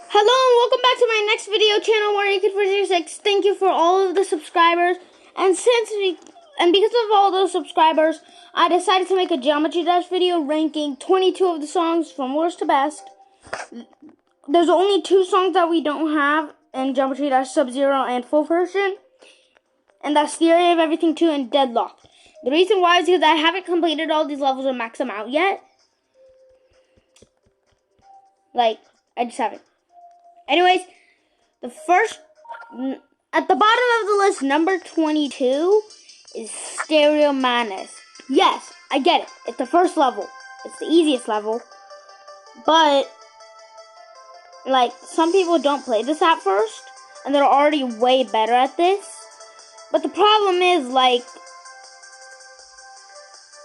Hello and welcome back to my next video channel, WarriorKid406. Thank you for all of the subscribers. And because of all those subscribers, I decided to make a Geometry Dash video ranking 22 of the songs from worst to best. There's only 2 songs that we don't have in Geometry Dash Sub-Zero and Full Version. And that's Theory of Everything 2 and Deadlocked. The reason why is because I haven't completed all these levels or maxed them out yet. I just haven't. Anyways, at the bottom of the list, number 22 is Stereo Madness. Yes, I get it. It's the first level. It's the easiest level. But, some people don't play this at first, and they're already way better at this. But the problem is,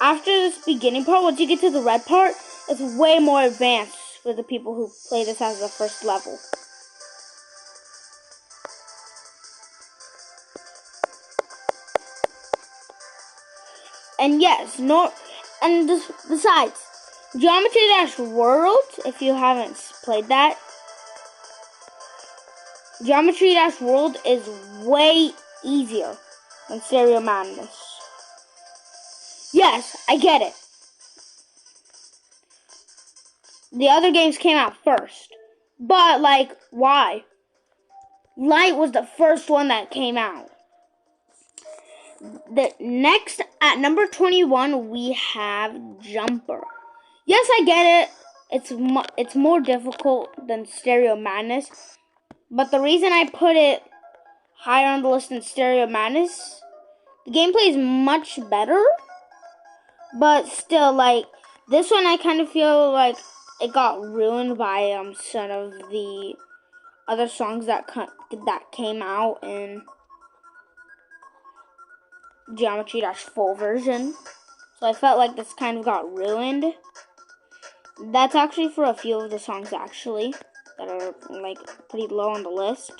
after this beginning part, once you get to the red part, it's way more advanced for the people who play this as the first level. And yes, besides, Geometry Dash World, if you haven't played that, Geometry Dash World is way easier than Stereo Madness. Yes, I get it. The other games came out first. But, why? Light was the first one that came out. Next, at number 21, we have Jumper. Yes, I get it. It's more difficult than Stereo Madness. But the reason I put it higher on the list than Stereo Madness, the gameplay is much better. But still, this one I kind of feel like it got ruined by some of the other songs that came out in Geometry Dash Full Version. So I felt like this kind of got ruined. That's actually for a few of the songs actually that are pretty low on the list.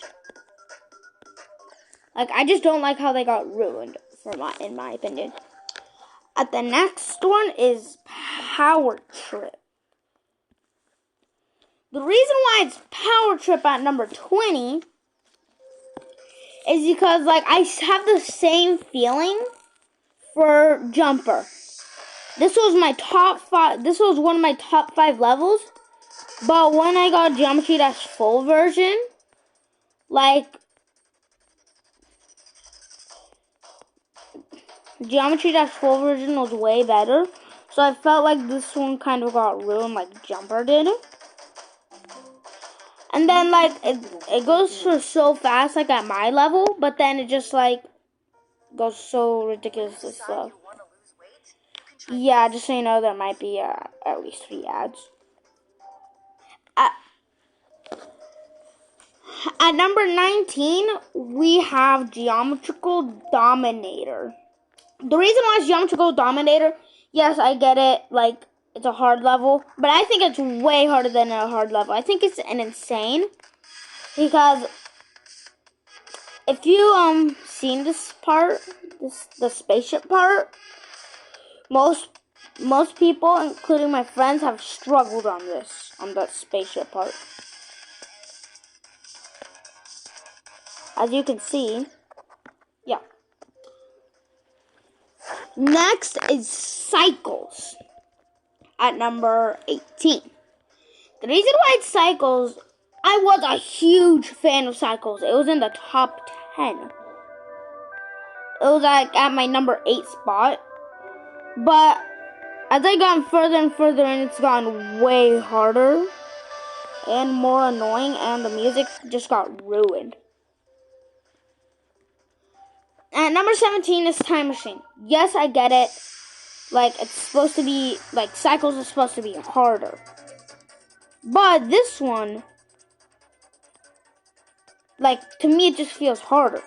I just don't like how they got ruined in my opinion. At the next one is Power Trip. The reason why it's Power Trip at number 20 is because I have the same feeling for Jumper. This was my top 5. This was one of my top 5 levels. But when I got Geometry Dash Full Version, Geometry Dash Full Version was way better. So I felt like this one kind of got ruined like Jumper did. And then, it goes for so fast, at my level, but then it just, goes so ridiculously slow. Yeah, just so you know, there might be, at least 3 ads. At number 19, we have Geometrical Dominator. The reason why it's Geometrical Dominator, yes, I get it, it's a hard level, but I think it's way harder than a hard level. I think it's an insane, because if you seen this part, the spaceship part, most people, including my friends, have struggled on that spaceship part. As you can see, yeah. Next is Cycles. At number 18. The reason why it's Cycles, I was a huge fan of Cycles. It was in the top 10. It was at my number 8 spot. But as I gotten further and further in, it's gotten way harder and more annoying, and the music just got ruined. At number 17 is Time Machine. Yes, I get it. It's supposed to be, Cycles is supposed to be harder. But this one, to me, it just feels harder.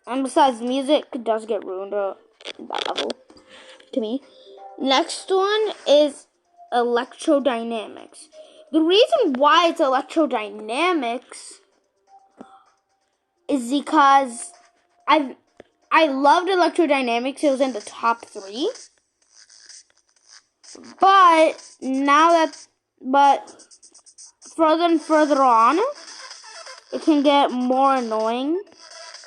And besides, the music does get ruined at that level, to me. Next one is Electrodynamics. The reason why it's Electrodynamics is because I loved Electrodynamics. It was in the top 3. But now that But further and further on, it can get more annoying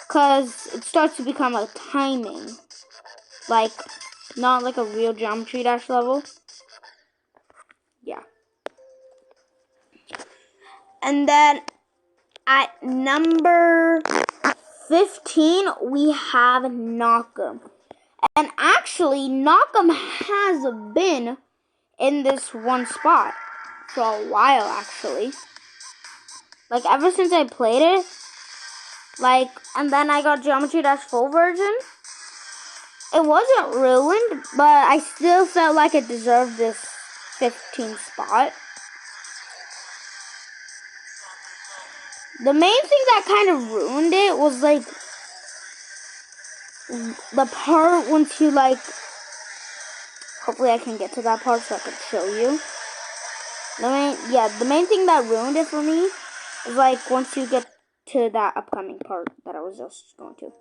because it starts to become a timing. Like, not like a real Geometry Dash level. Yeah. And then at number 15, we have Knockem. And actually, Knockem has been in this one spot for a while, actually. Like, ever since I played it. Like, and then I got Geometry Dash full version. It wasn't ruined, but I still felt like it deserved this 15th spot. The main thing that kind of ruined it was, like, the part once you, like, hopefully I can get to that part so I can show you. The main thing that ruined it for me is, like, once you get to that upcoming part that I was just going to. When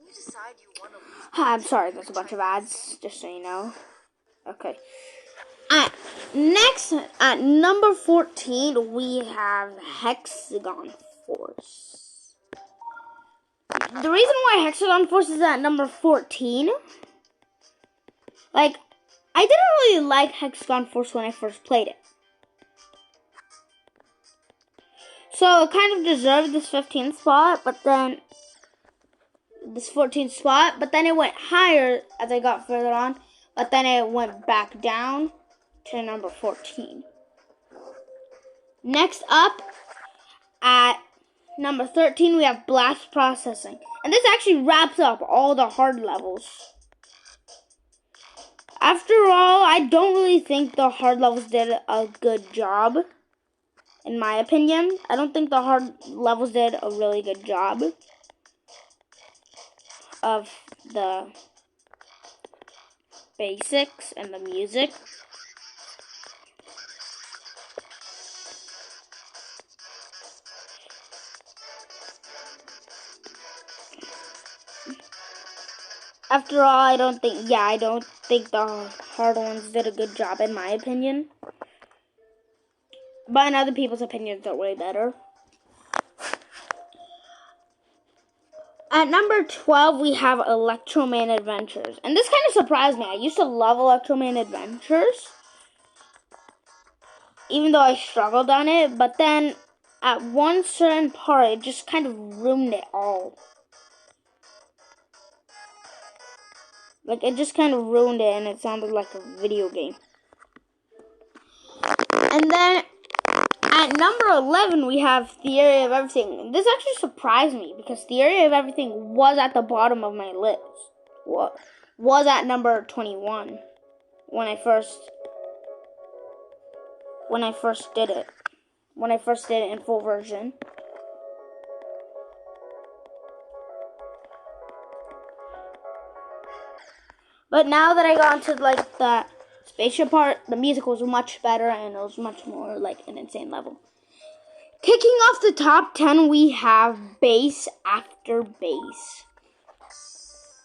you decide you want to leave, I'm sorry, there's a bunch of ads, just so you know. Okay. Next, at number 14, we have Hexagon Force. The reason why Hexagon Force is at number 14, like, I didn't really like Hexagon Force when I first played it. So it kind of deserved this 15th spot, but then this 14th spot, but then it went higher as I got further on, but then it went back down to number 14. Next up, at number 13, we have Blast Processing. And this actually wraps up all the hard levels. After all, I don't really think the hard levels did a good job. In my opinion, I don't think the hard levels did a really good job of the basics and the music. After all, I don't think the hard ones did a good job in my opinion. But in other people's opinions, they're way better. At number 12, we have Electroman Adventures. And this kind of surprised me. I used to love Electroman Adventures, even though I struggled on it. But then, at one certain part, it just kind of ruined it all. Like, it just kind of ruined it, and it sounded like a video game. And then, at number 11, we have Theory of Everything. This actually surprised me, because Theory of Everything was at the bottom of my list. Was at number 21 when I first did it. When I first did it in full version. But now that I got into, like, the spaceship part, the music was much better and it was much more, like, an insane level. Kicking off the top 10, we have Base After Base.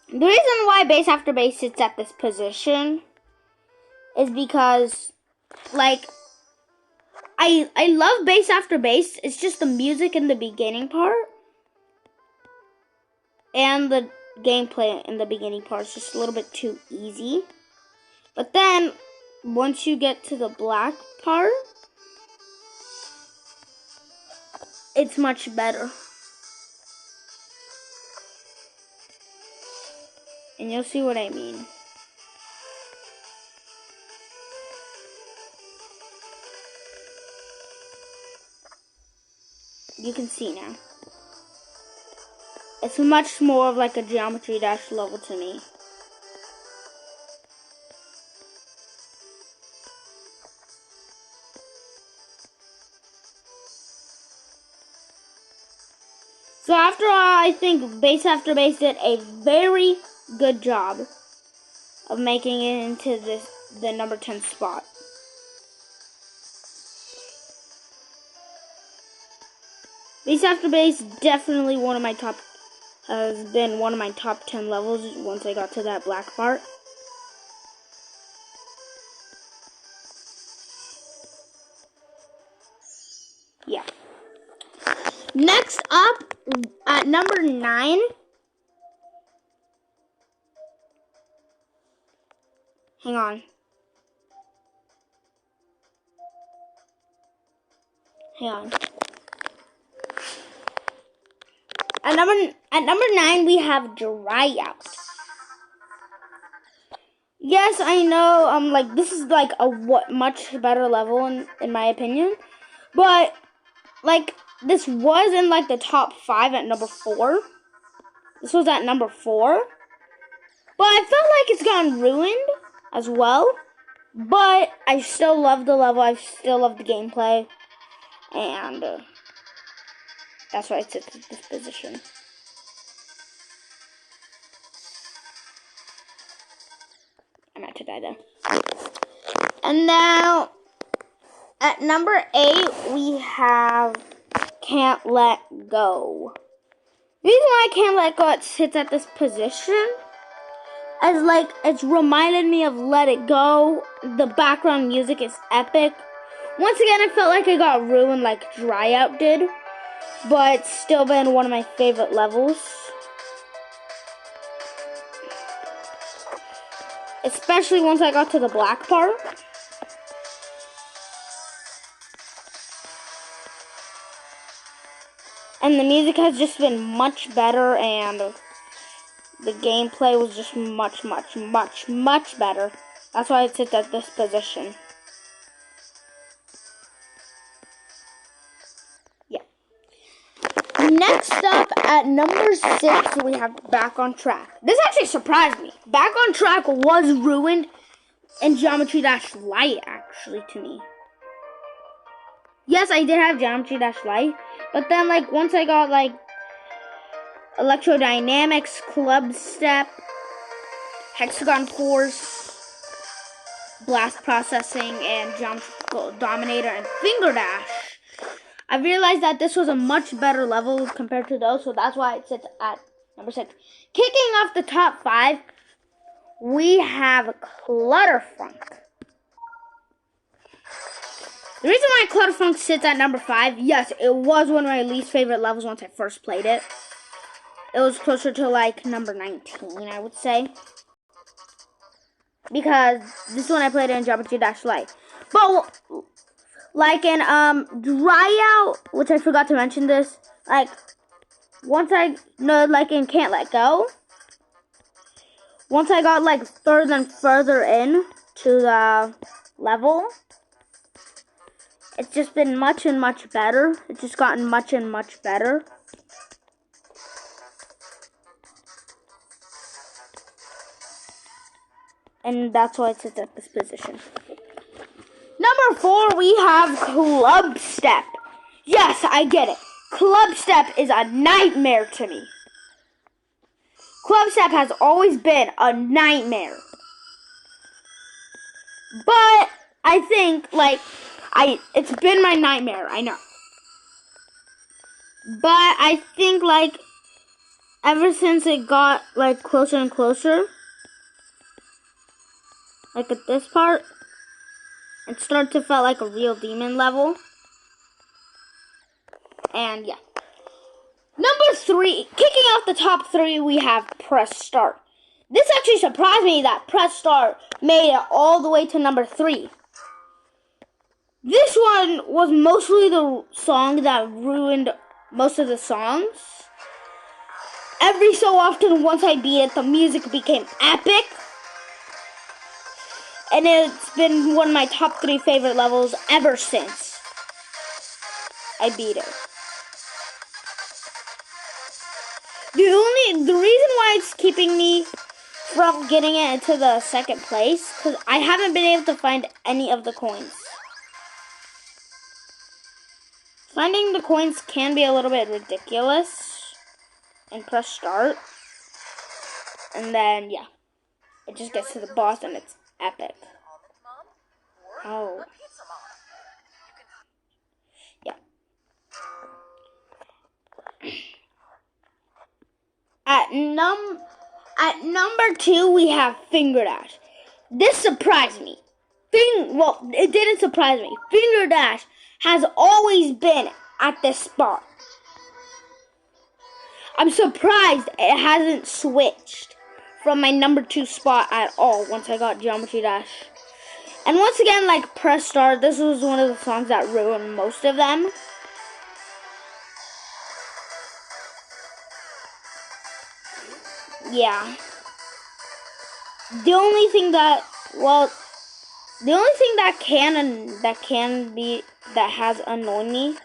The reason why Base After Base sits at this position is because, like, I love Base After Base. It's just the music in the beginning part and the gameplay in the beginning part is just a little bit too easy. But then, once you get to the black part, it's much better. And you'll see what I mean. You can see now. It's much more of like a Geometry Dash level to me. So after all, I think Base After Base did a very good job of making it into the number 10 spot. Base After Base definitely has been one of my top 10 levels once I got to that black part. Yeah. Next up, at number 9, hang on. At number 9, we have Dry Out. Yes, I know. Like this is like a much better level in my opinion, but like this was in like the top 5 at number 4. This was at number 4, but I felt like it's gotten ruined as well. But I still love the level. I still love the gameplay, and that's why it's at this position. I'm about to die there. And now, at number 8, we have Can't Let Go. The reason why I Can't Let Go it sits at this position is like it's reminded me of Let It Go. The background music is epic. Once again, I felt like it got ruined like Dry Out did, but it's still been one of my favorite levels. Especially once I got to the black part. And the music has just been much better, and the gameplay was just much better. That's why it sits at this position. Yeah. Next up, at number 6, we have Back on Track. This actually surprised me. Back on Track was ruined in Geometry Dash Light, actually, to me. Yes, I did have Geometry Dash Light, but then, like, once I got, like, Electrodynamics, Club Step, Hexagon Force, Blast Processing, and Geometrical Dominator, and Finger Dash, I realized that this was a much better level compared to those, so that's why it sits at number 6. Kicking off the top 5, we have Clutterfunk. The reason why Clutterfunk sits at number 5, yes, it was one of my least favorite levels once I first played it. It was closer to like number 19, I would say. Because this one I played in Geometry Dash Light. But like in Dry Out, which I forgot to mention this, like once I like in Can't Let Go, once I got like further and further in to the level, it's just been much better. It's just gotten much better. And that's why it sits at this position. Number 4, we have Club Step. Yes, I get it. Club Step is a nightmare to me. Club Step has always been a nightmare. But I think, like, it's been my nightmare, I know. But I think, like, ever since it got, like, closer and closer, like at this part, it started to feel like a real demon level. And yeah. Number 3, kicking off the top 3, we have Press Start. This actually surprised me that Press Start made it all the way to number 3. This one was mostly the song that ruined most of the songs. Every so often, once I beat it, the music became epic. And it's been one of my top 3 favorite levels ever since I beat it. The reason why it's keeping me from getting it into the second place, because I haven't been able to find any of the coins. Finding the coins can be a little bit ridiculous and Press Start. And then, yeah, it just gets to the boss and it's epic. Oh. Yeah. At number 2, we have Finger Dash. This surprised me. Well, it didn't surprise me. Finger Dash has always been at this spot. I'm surprised it hasn't switched from my number 2 spot at all once I got Geometry Dash. And once again, like, press start. This was one of the songs that ruined most of them. Yeah. The only thing that has annoyed me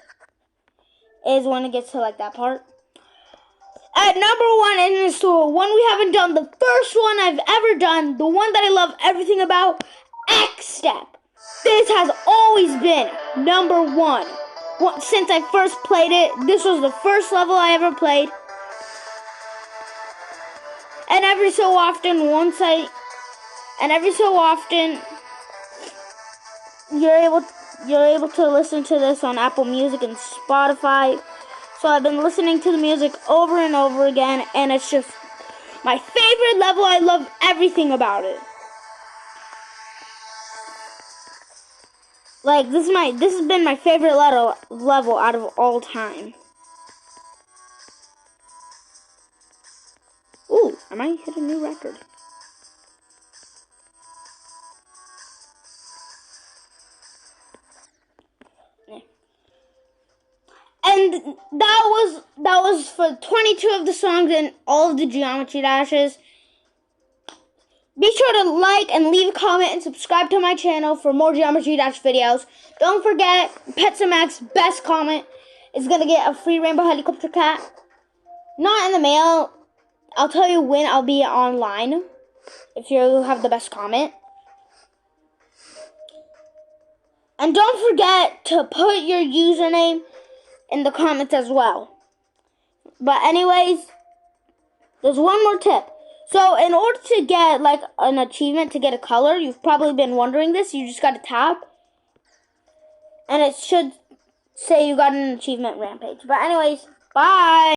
is when it gets to like that part. At number 1 in the store, one we haven't done, the first one I've ever done, the one that I love everything about, X-Step. This has always been number 1. Since I first played it, this was the first level I ever played. And every so often, you're able to listen to this on Apple Music and Spotify. So I've been listening to the music over and over again, and it's just my favorite level. I love everything about it. Like, this has been my favorite level out of all time. Ooh, I might hit a new record. And that was for 22 of the songs and all of the Geometry Dashes. Be sure to like and leave a comment and subscribe to my channel for more Geometry Dash videos. Don't forget, Petsamax's best comment is going to get a free Rainbow Helicopter Cat. Not in the mail. I'll tell you when I'll be online if you have the best comment. And don't forget to put your username in the comments as well. But anyways, there's one more tip. So in order to get like an achievement to get a color, you've probably been wondering this, you just gotta tap and it should say you got an achievement Rampage. But anyways, bye!